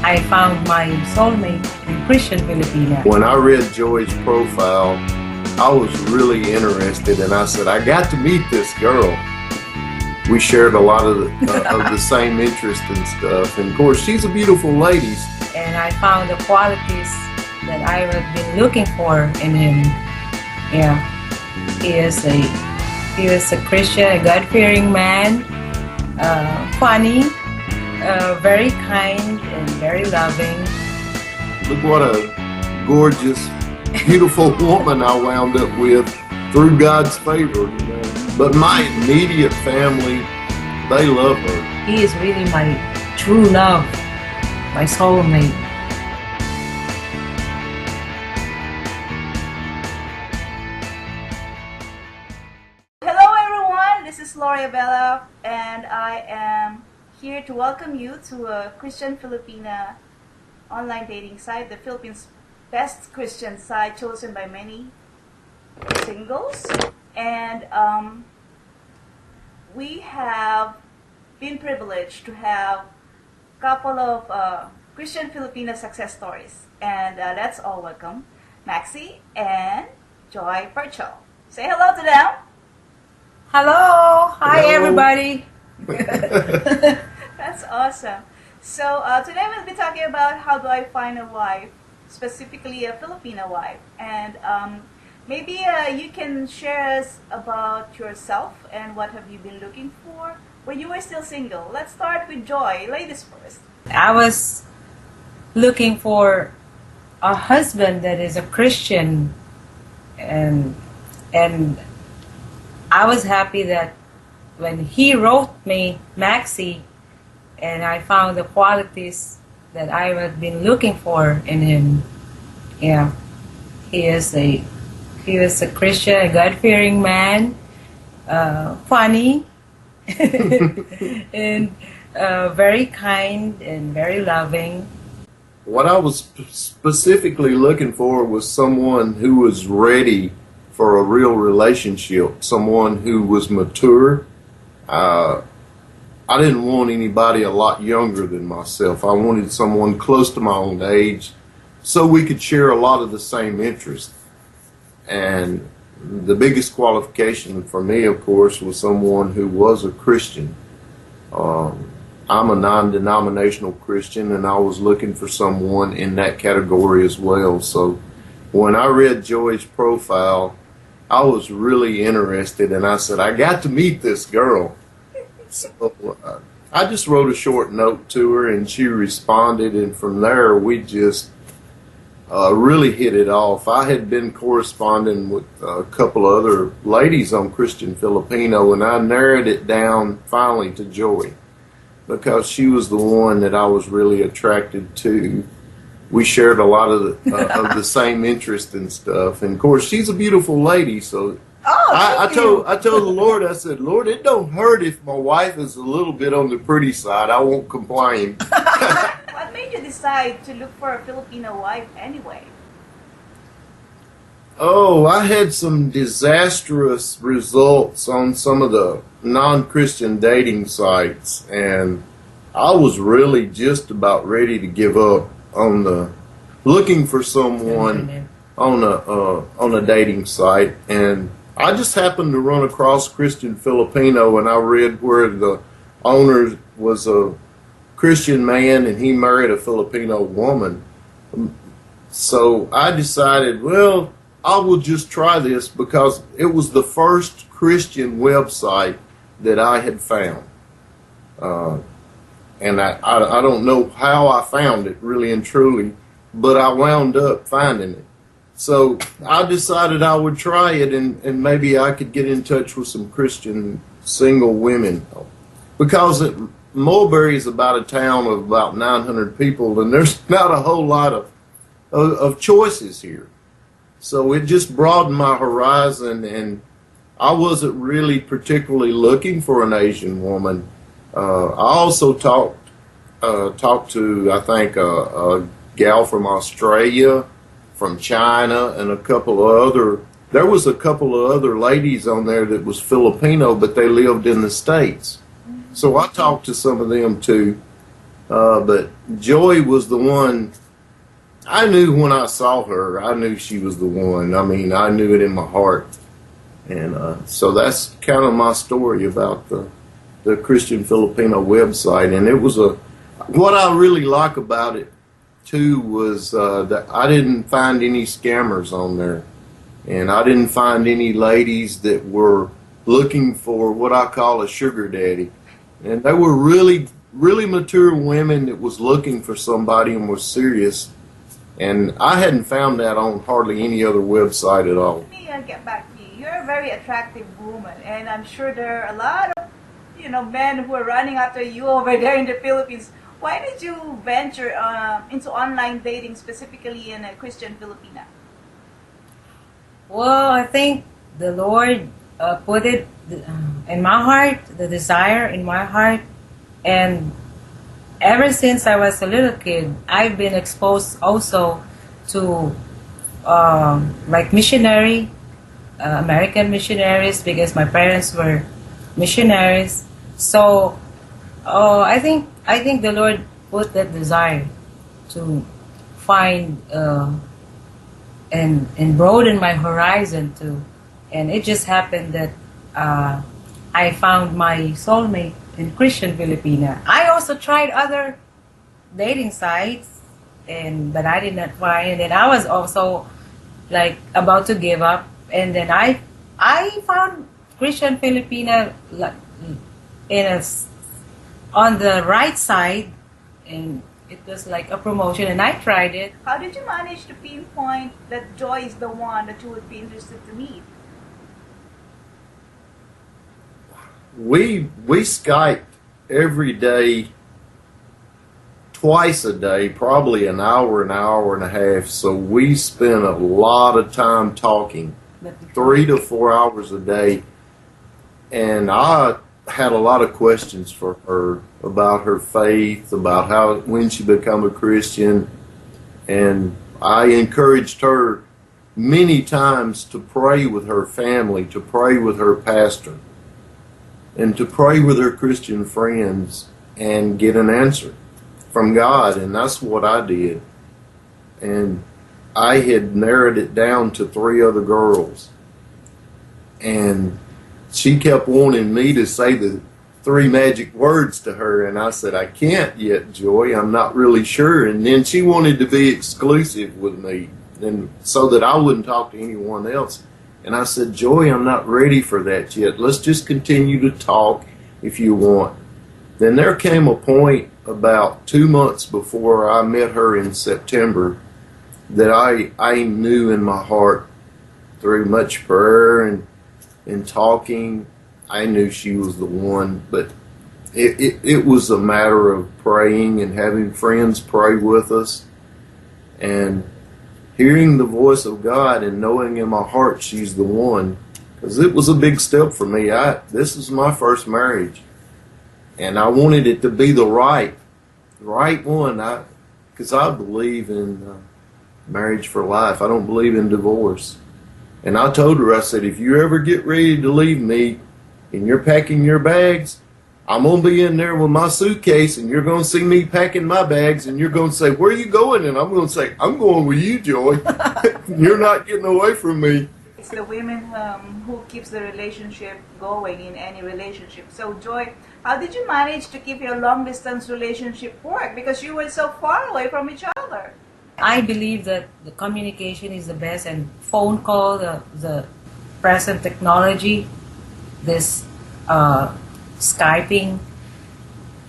I found my soulmate in Christian Filipina. When I read Joy's profile, I was really interested, and I said, I got to meet this girl. We shared a lot of the same interest and stuff, and of course, she's a beautiful lady. And I found the qualities that I have been looking for in him. Yeah, he is a Christian, a God-fearing man, funny, very kind, and very loving. Look what a gorgeous, beautiful woman I wound up with through God's favor. You know? But my immediate family, they love her. He is really my true love, my soulmate. Hello everyone, this is Gloria Bella, and I am here to welcome you to a Christian Filipina online dating site, the Philippines' best Christian site chosen by many singles. And we have been privileged to have a couple of Christian Filipina success stories. And let's all welcome Maxie and Joy Percho. Say hello to them. Hello! Hi Hello. everybody! That's awesome. So today we'll be talking about how do I find a wife, specifically a Filipina wife. And maybe you can share us about yourself and what have you been looking for when you were still single. Let's start with Joy. Ladies first. I was looking for a husband that is a Christian, and I was happy that when he wrote me Maxie, and I found the qualities that I have been looking for in him. Yeah, he is a Christian, a God-fearing man, funny, and very kind and very loving. What I was specifically looking for was someone who was ready for a real relationship, someone who was mature. I didn't want anybody a lot younger than myself. I wanted someone close to my own age so we could share a lot of the same interests. And the biggest qualification for me, of course, was someone who was a Christian. I'm a non-denominational Christian, and I was looking for someone in that category as well. So when I read Joy's profile, I was really interested, and I said, I got to meet this girl. So I just wrote a short note to her, and she responded, and from there we just really hit it off. I had been corresponding with a couple other ladies on Christian Filipino, and I narrowed it down finally to Joy because she was the one that I was really attracted to. We shared a lot of the same interest and stuff, and of course she's a beautiful lady. So I told the Lord, I said, Lord, it don't hurt if my wife is a little bit on the pretty side. I won't complain. What made you decide to look for a Filipino wife anyway? Oh, I had some disastrous results on some of the non-Christian dating sites, and I was really just about ready to give up on the looking for someone on a dating site. And I just happened to run across Christian Filipino, and I read where the owner was a Christian man and he married a Filipino woman. So I decided, well, I will just try this because it was the first Christian website that I had found. And I don't know how I found it, really and truly, but I wound up finding it. So I decided I would try it, and maybe I could get in touch with some Christian single women. Because Mulberry is about a town of about 900 people, and there's not a whole lot of choices here. So it just broadened my horizon, and I wasn't really particularly looking for an Asian woman. I also talked to, I think, a gal from Australia, from China, and there was a couple of other ladies on there that was Filipino, but they lived in the States. So I talked to some of them too. But Joy was the one. I knew when I saw her, I knew she was the one. I mean, I knew it in my heart. And so that's kind of my story about the Christian Filipino website. And it was what I really like about it too was that I didn't find any scammers on there. And I didn't find any ladies that were looking for what I call a sugar daddy. And they were really, really mature women that was looking for somebody and was serious. And I hadn't found that on hardly any other website at all. Let me get back to you. You're a very attractive woman, and I'm sure there are a lot of, men who are running after you over there in the Philippines. Why did you venture into online dating, specifically in a Christian Filipina? Well, I think the Lord put it in my heart, the desire in my heart, and ever since I was a little kid, I've been exposed also to like missionary, American missionaries, because my parents were missionaries. So I think the Lord put that desire to find and broaden my horizon too. And it just happened that I found my soulmate in Christian Filipina. I also tried other dating sites, but I did not find. And then I was also like about to give up. And then I found Christian Filipina on the right side, and it was like a promotion, and I tried it. How did you manage to pinpoint that Joy is the one that you would be interested to meet? We Skyped every day, twice a day, probably an hour and a half. So we spent a lot of time talking, 3 to 4 hours a day. And I had a lot of questions for her about her faith, about when she became a Christian. And I encouraged her many times to pray with her family, to pray with her pastor, and to pray with her Christian friends and get an answer from God. And that's what I did. And I had narrowed it down to 3 other girls. And she kept wanting me to say the 3 magic words to her. And I said, I can't yet, Joy. I'm not really sure. And then she wanted to be exclusive with me, and so that I wouldn't talk to anyone else. And I said, Joy, I'm not ready for that yet. Let's just continue to talk if you want. Then there came a point about 2 months before I met her in September that I knew in my heart, through much prayer and talking, I knew she was the one. But it was a matter of praying and having friends pray with us, and hearing the voice of God and knowing in my heart she's the one, because it was a big step for me. This is my first marriage, and I wanted it to be the right one. Because I believe in marriage for life. I don't believe in divorce. And I told her, I said, if you ever get ready to leave me and you're packing your bags, I'm going to be in there with my suitcase, and you're going to see me packing my bags, and you're going to say, where are you going? And I'm going to say, I'm going with you, Joy. You're not getting away from me. It's the women who keeps the relationship going in any relationship. So, Joy, how did you manage to keep your long-distance relationship work? Because you were so far away from each other. I believe that the communication is the best, and phone call, the present technology, this Skyping,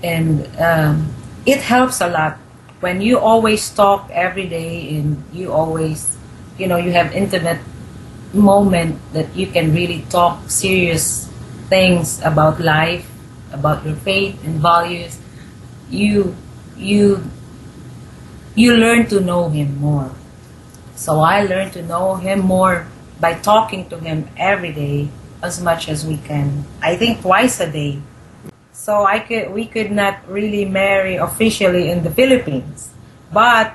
and it helps a lot when you always talk every day, and you always, you have intimate moment that you can really talk serious things about life, about your faith and values. You learn to know him more. So I learned to know him more by talking to him every day, as much as we can. I think twice a day. So we could not really marry officially in the Philippines, but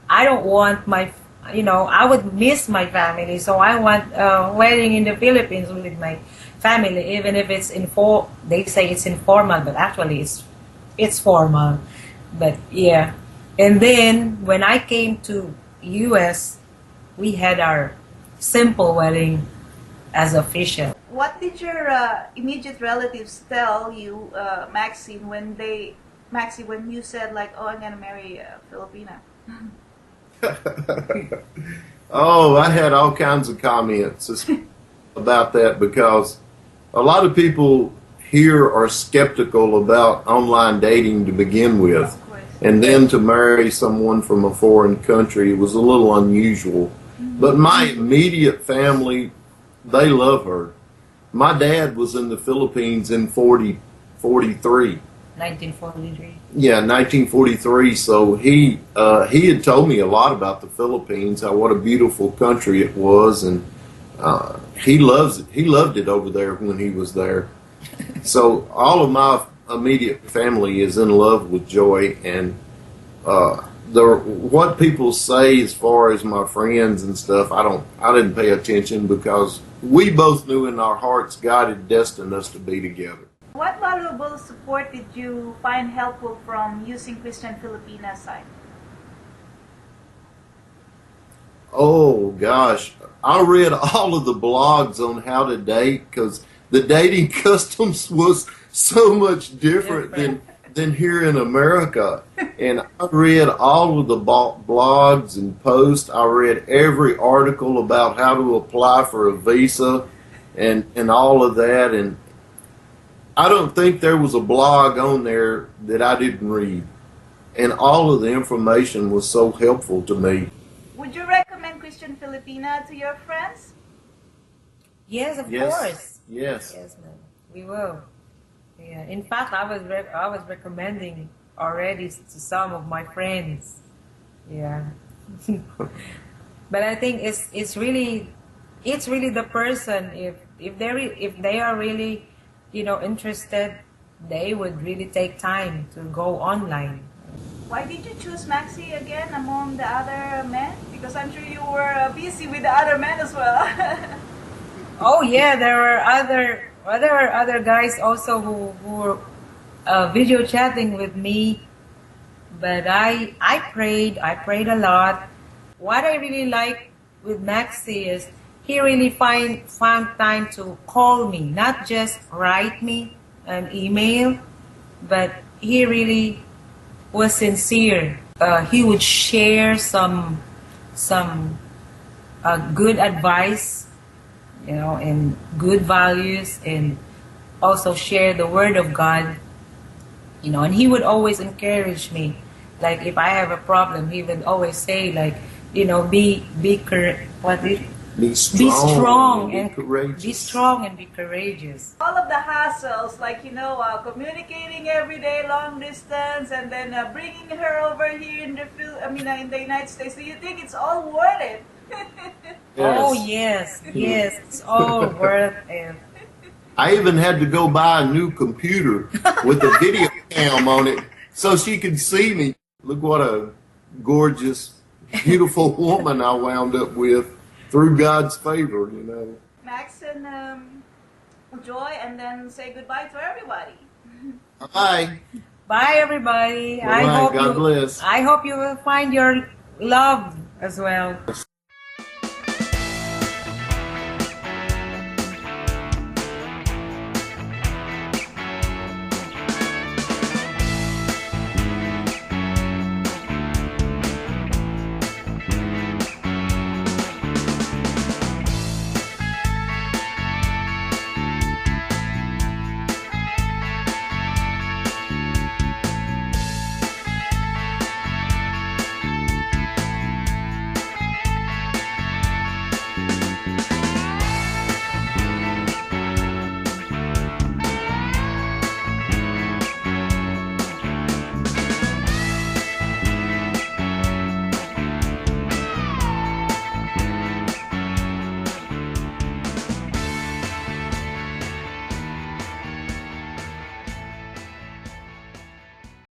I don't want I would miss my family. So I want a wedding in the Philippines with my family, even if it's they say it's informal, but actually it's formal. But yeah, and then when I came to US, we had our simple wedding as official. What did your immediate relatives tell you, Maxine, when you said like, "Oh, I'm gonna marry a Filipina"? Oh, I had all kinds of comments about that because a lot of people here are skeptical about online dating to begin with. Of course. And then to marry someone from a foreign country was a little unusual. But my immediate family, they love her. My dad was in the Philippines in 43. 1943. Yeah, 1943. So he had told me a lot about the Philippines, how what a beautiful country it was, and he loves it. He loved it over there when he was there. So all of my immediate family is in love with Joy, and what people say as far as my friends and stuff, I didn't pay attention because we both knew in our hearts God had destined us to be together. What valuable support did you find helpful from using Christian Filipina site? Oh gosh, I read all of the blogs on how to date because the dating customs was so much different than here in America. And I read all of the blogs and posts. I read every article about how to apply for a visa and all of that. And I don't think there was a blog on there that I didn't read. And all of the information was so helpful to me. Would you recommend Christian Filipina to your friends? Yes, of Yes. course. Yes. Yes, ma'am. We will. Yeah. In fact, I was recommending already to some of my friends. Yeah. But I think it's really the person, if they are really interested, they would really take time to go online. Why did you choose Maxi again among the other men? Because I'm sure you were busy with the other men as well. Oh yeah, there were other guys also who were video chatting with me, but I prayed a lot. What I really like with Maxi is he really found time to call me, not just write me an email, but he really was sincere. He would share some good advice, and good values, and also share the word of God, and he would always encourage me. Like if I have a problem, he would always say like, Be be strong and and courageous. be strong and be courageous. All of the hassles, like communicating every day long distance, and then bringing her over here in in the United States. Do you think it's all worth it? Oh yes, it's all worth it. I even had to go buy a new computer with a video cam on it so she could see me. Look what a gorgeous, beautiful woman I wound up with through God's favor, Max and Joy, and then say goodbye to everybody. Bye. Bye everybody. Bye. God bless. I hope you will find your love as well.